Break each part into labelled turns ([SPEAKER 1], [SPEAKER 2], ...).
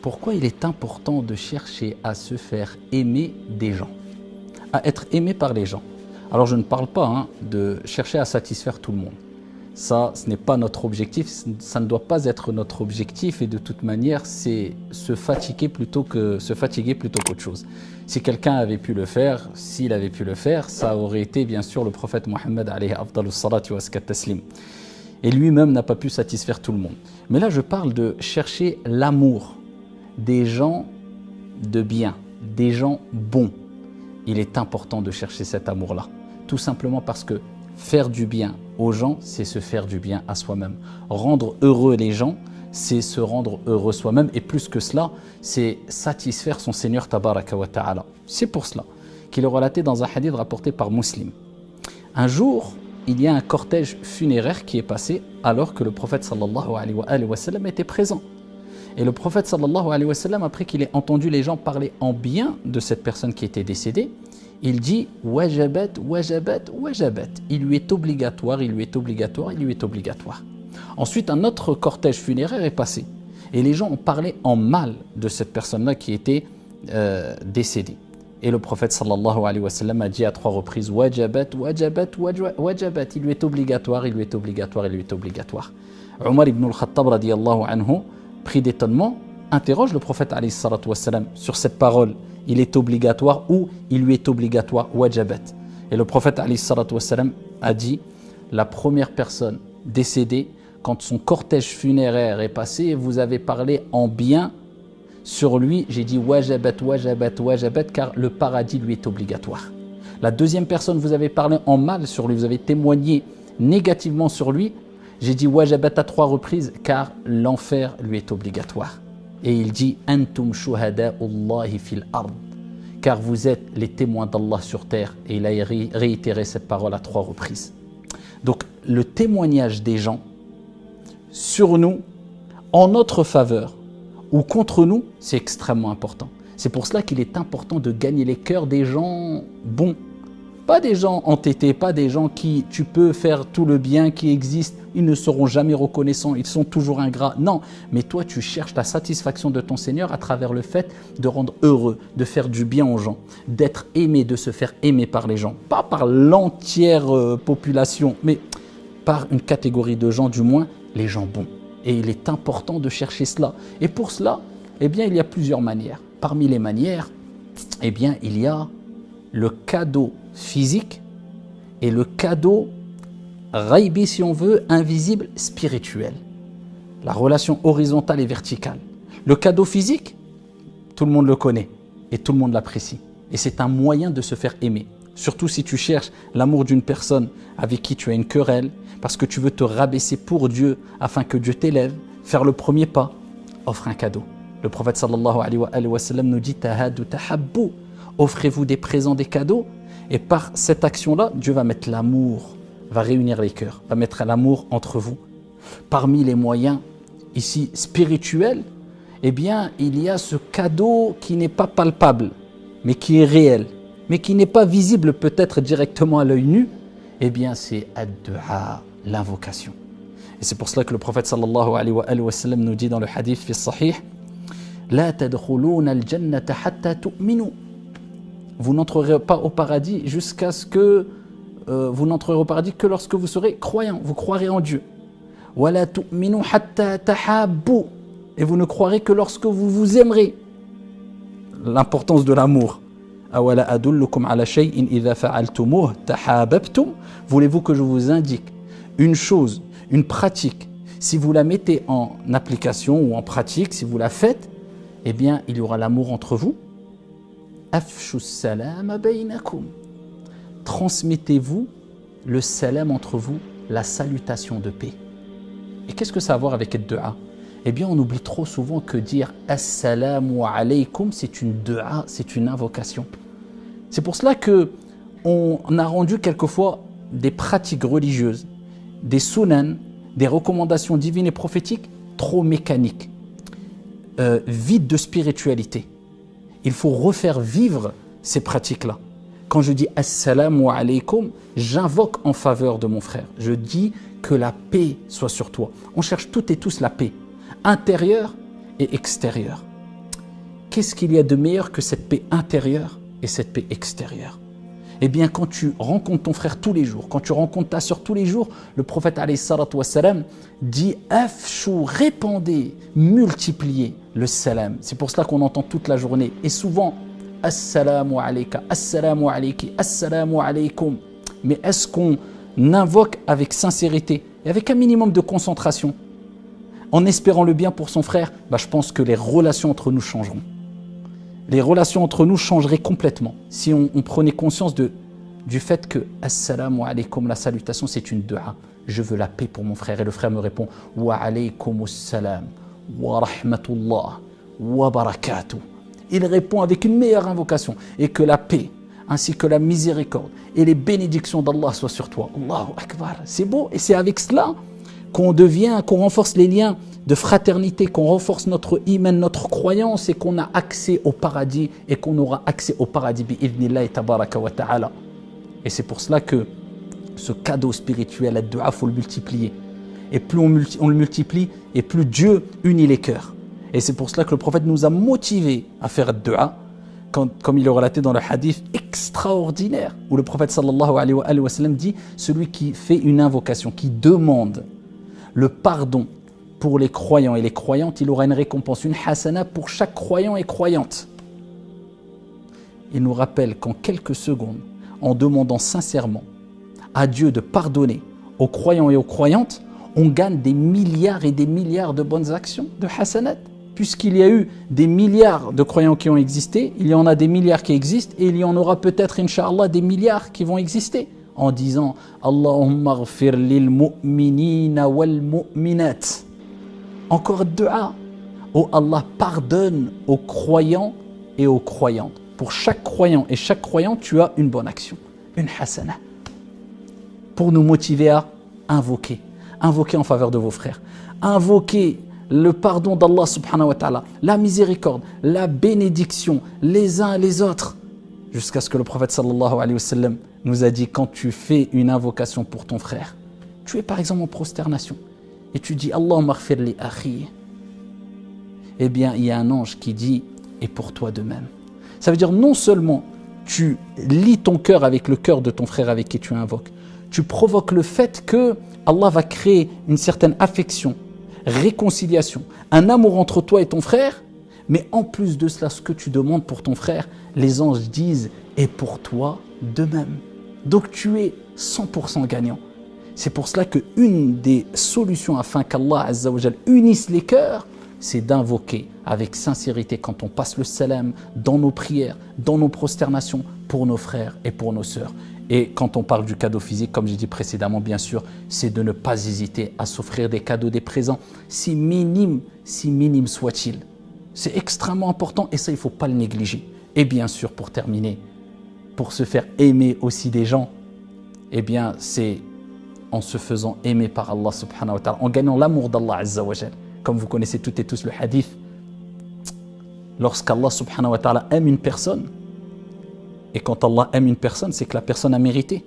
[SPEAKER 1] Pourquoi il est important de chercher à se faire aimer des gens, à être aimé par les gens? Alors je ne parle pas de chercher à satisfaire tout le monde. Ça, ce n'est pas notre objectif, ça ne doit pas être notre objectif et de toute manière, c'est se fatiguer plutôt qu'autre chose. Si quelqu'un avait pu le faire, s'il avait pu le faire, ça aurait été bien sûr le prophète Mohammed alayhi afdalus salati wa azka taslim. Et lui-même n'a pas pu satisfaire tout le monde. Mais là, je parle de chercher l'amour des gens de bien, des gens bons. Il est important de chercher cet amour-là. Tout simplement parce que faire du bien aux gens, c'est se faire du bien à soi-même. Rendre heureux les gens, c'est se rendre heureux soi-même. Et plus que cela, c'est satisfaire son Seigneur Tabaraka wa Ta'ala. C'est pour cela qu'il est relaté dans un hadith rapporté par Muslim. Un jour, il y a un cortège funéraire qui est passé alors que le prophète sallallahu alayhi wa sallam était présent. Et le prophète sallallahu alayhi wa sallam, après qu'il ait entendu les gens parler en bien de cette personne qui était décédée, il dit « Wajabat, wajabat, wajabat ». Il lui est obligatoire, il lui est obligatoire, il lui est obligatoire. Ensuite, un autre cortège funéraire est passé. Et les gens ont parlé en mal de cette personne-là qui était décédée. Et le prophète sallallahu alayhi wa sallam a dit à 3 reprises « Wajabat, wajabat, wajabat ». Il lui est obligatoire, il lui est obligatoire, il lui est obligatoire. Omar ibn al-Khattab radiyallahu anhu, pris d'étonnement, interroge le prophète alayhi salatu wa sallam sur cette parole. Il est obligatoire ou il lui est obligatoire, wajabat. Et le prophète alayhi salatu wa sallam a dit la première personne décédée, quand son cortège funéraire est passé, vous avez parlé en bien sur lui, j'ai dit wajabat, wajabat, wajabat, car le paradis lui est obligatoire. La deuxième personne, vous avez parlé en mal sur lui, vous avez témoigné négativement sur lui, j'ai dit wajabat à 3 reprises, car l'enfer lui est obligatoire. Et il dit antum shuhada'ullahi fil ard, car vous êtes les témoins d'Allah sur terre. Et il a réitéré cette parole à 3 reprises. Donc le témoignage des gens sur nous, en notre faveur ou contre nous, c'est extrêmement important. C'est pour cela qu'il est important de gagner les cœurs des gens bons. Pas des gens entêtés, pas des gens qui tu peux faire tout le bien qui existe, ils ne seront jamais reconnaissants, ils sont toujours ingrats. Non, mais toi tu cherches la satisfaction de ton Seigneur à travers le fait de rendre heureux, de faire du bien aux gens, d'être aimé, de se faire aimer par les gens. Pas par l'entière population, mais par une catégorie de gens, du moins les gens bons. Et il est important de chercher cela. Et pour cela, eh bien, il y a plusieurs manières. Parmi les manières, eh bien, il y a le cadeau physique et le cadeau raïbi, si on veut, invisible, spirituel. La relation horizontale et verticale. Le cadeau physique, tout le monde le connaît et tout le monde l'apprécie. Et c'est un moyen de se faire aimer. Surtout si tu cherches l'amour d'une personne avec qui tu as une querelle, parce que tu veux te rabaisser pour Dieu afin que Dieu t'élève, faire le premier pas, offre un cadeau. Le prophète sallallahu alayhi wa sallam nous dit tahadu tahabbu, offrez-vous des présents, des cadeaux, et par cette action-là, Dieu va mettre l'amour, va réunir les cœurs, va mettre l'amour entre vous. Parmi les moyens ici spirituels, eh bien, il y a ce cadeau qui n'est pas palpable, mais qui est réel, mais qui n'est pas visible peut-être directement à l'œil nu. Eh bien, c'est ad-du'a, l'invocation. Et c'est pour cela que le prophète sallallahu alayhi wa sallam nous dit dans le hadith fi sahih, la tadkhuluna al-jannata hatta tu'minu. Vous n'entrerez pas au paradis jusqu'à ce que vous n'entrerez au paradis que lorsque vous serez croyant, vous croirez en Dieu. Wa la tu'minu hatta tahabbu. Et vous ne croirez que lorsque vous vous aimerez. L'importance de l'amour. Awala adullukum ala shay'in idha fa'altumuh tahabbtum. Voulez-vous que je vous indique une chose, une pratique, si vous la mettez en application ou en pratique, si vous la faites, eh bien, il y aura l'amour entre vous. Afshu salam baynakum. Transmettez-vous le salam entre vous, la salutation de paix. Et qu'est-ce que ça a à voir avec le dua? Eh bien, on oublie trop souvent que dire assalamu alaykum, c'est une dua, c'est une invocation. C'est pour cela que on a rendu quelquefois des pratiques religieuses, des sunan, des recommandations divines et prophétiques trop mécaniques, vides de spiritualité. Il faut refaire vivre ces pratiques-là. Quand je dis assalamu alaykum, j'invoque en faveur de mon frère. Je dis que la paix soit sur toi. On cherche toutes et tous la paix, intérieure et extérieure. qu'est-ce qu'il y a de meilleur que cette paix intérieure et cette paix extérieure? Eh bien, quand tu rencontres ton frère tous les jours, quand tu rencontres ta soeur tous les jours, le prophète alayhi salatu wassalam dit « Afshu, répandez, multipliez le salam ». C'est pour cela qu'on entend toute la journée. Et souvent, « Assalamu alayka, assalamu alayki, assalamu alaykum ». Mais est-ce qu'on invoque avec sincérité et avec un minimum de concentration, en espérant le bien pour son frère? Je pense que les relations entre nous changeront. Les relations entre nous changeraient complètement si on prenait conscience du fait que « Assalamu alaykum », la salutation, c'est une dua. Je veux la paix pour mon frère. Et le frère me répond « Wa alaykum assalam, wa rahmatullah, wa barakatuh ». Il répond avec une meilleure invocation. Et que la paix, ainsi que la miséricorde et les bénédictions d'Allah soient sur toi. Allahu Akbar. C'est beau. Et c'est avec cela qu'on renforce les liens de fraternité, qu'on renforce notre iman, notre croyance, et qu'on a accès au paradis, et qu'on aura accès au paradis bi'idhnillahi tabaraka wa ta'ala. Et c'est pour cela que ce cadeau spirituel, la dua, il faut le multiplier. Et plus on le multiplie, et plus Dieu unit les cœurs. Et c'est pour cela que le prophète nous a motivés à faire dua, comme il est relaté dans le hadith extraordinaire, où le prophète sallallahu alayhi wa sallam dit « Celui qui fait une invocation, qui demande le pardon pour les croyants et les croyantes, il aura une récompense, une hasana pour chaque croyant et croyante. » Il nous rappelle qu'en quelques secondes, en demandant sincèrement à Dieu de pardonner aux croyants et aux croyantes, on gagne des milliards et des milliards de bonnes actions, de hasanat. Puisqu'il y a eu des milliards de croyants qui ont existé, il y en a des milliards qui existent, et il y en aura peut-être, Inch'Allah, des milliards qui vont exister, en disant « Allahumma ghfir lil mu'minina wal mu'minat ». Encore dua. Oh Allah, pardonne aux croyants et aux croyantes. Pour chaque croyant et chaque croyante, tu as une bonne action, une hasana. Pour nous motiver à invoquer en faveur de vos frères. Invoquer le pardon d'Allah subhanahu wa ta'ala, la miséricorde, la bénédiction, les uns et les autres. Jusqu'à ce que le prophète sallallahu alayhi wa sallam nous a dit, quand tu fais une invocation pour ton frère, tu es par exemple en prosternation, et tu dis Allahumma ghfir li akhi, eh bien il y a un ange qui dit et pour toi de même. Ça veut dire non seulement tu lis ton cœur avec le cœur de ton frère avec qui tu invoques, tu provoques le fait que Allah va créer une certaine affection, réconciliation, un amour entre toi et ton frère, mais en plus de cela, ce que tu demandes pour ton frère, les anges disent et pour toi de même. Donc tu es 100% gagnant. C'est pour cela qu'une des solutions afin qu'Allah Azza wa Jal unisse les cœurs, c'est d'invoquer avec sincérité quand on passe le salam dans nos prières, dans nos prosternations pour nos frères et pour nos sœurs. Et quand on parle du cadeau physique, comme j'ai dit précédemment, bien sûr, c'est de ne pas hésiter à s'offrir des cadeaux, des présents, si minimes soient-ils. C'est extrêmement important et ça, il ne faut pas le négliger. Et bien sûr, pour terminer, pour se faire aimer aussi des gens, eh bien, c'est en se faisant aimer par Allah subhanahu wa ta'ala, en gagnant l'amour d'Allah Azza wa Jal. Comme vous connaissez toutes et tous le hadith, lorsqu'Allah subhanahu wa ta'ala aime une personne, et quand Allah aime une personne, c'est que la personne a mérité.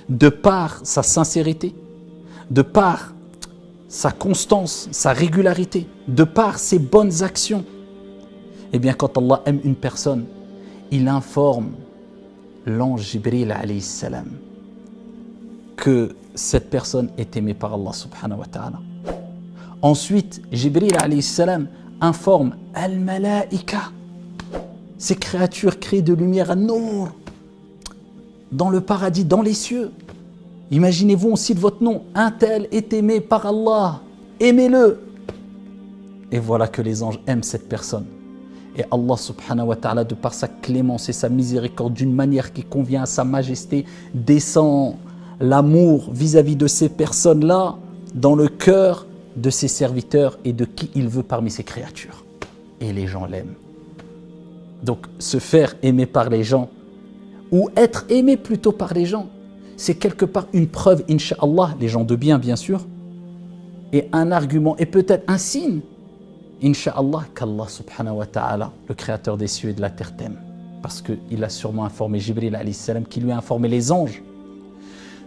[SPEAKER 1] De par sa sincérité, de par sa constance, sa régularité, de par ses bonnes actions. Eh bien, quand Allah aime une personne, il informe l'ange Jibril alayhi salam que cette personne est aimée par Allah subhanahu wa ta'ala. Ensuite, Jibril alayhi salam informe al-malaika, ces créatures créées de lumière à Nour, dans le paradis, dans les cieux. Imaginez-vous, on cite votre nom, un tel est aimé par Allah, aimez-le. Et voilà que les anges aiment cette personne. Et Allah subhanahu wa ta'ala, de par sa clémence et sa miséricorde, d'une manière qui convient à sa majesté, descend l'amour vis-à-vis de ces personnes-là dans le cœur de ses serviteurs et de qui il veut parmi ses créatures. Et les gens l'aiment. Donc, se faire aimer par les gens, ou être aimé plutôt par les gens, c'est quelque part une preuve, incha'Allah, les gens de bien, bien sûr, et un argument, et peut-être un signe, incha'Allah, qu'Allah subhanahu wa ta'ala, le créateur des cieux et de la terre, t'aime. Parce qu'il a sûrement informé Jibril alayhi salam, qui lui a informé les anges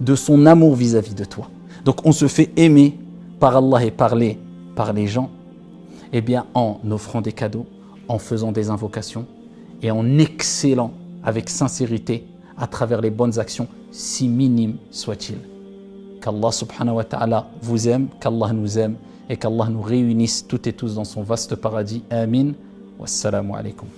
[SPEAKER 1] de son amour vis-à-vis de toi. Donc, on se fait aimer par Allah et par les gens, eh bien, en offrant des cadeaux, en faisant des invocations et en excellant avec sincérité à travers les bonnes actions, si minimes soient-ils. Qu'Allah subhanahu wa ta'ala vous aime, qu'Allah nous aime et qu'Allah nous réunisse toutes et tous dans son vaste paradis. Amin. Wassalamu alaikum.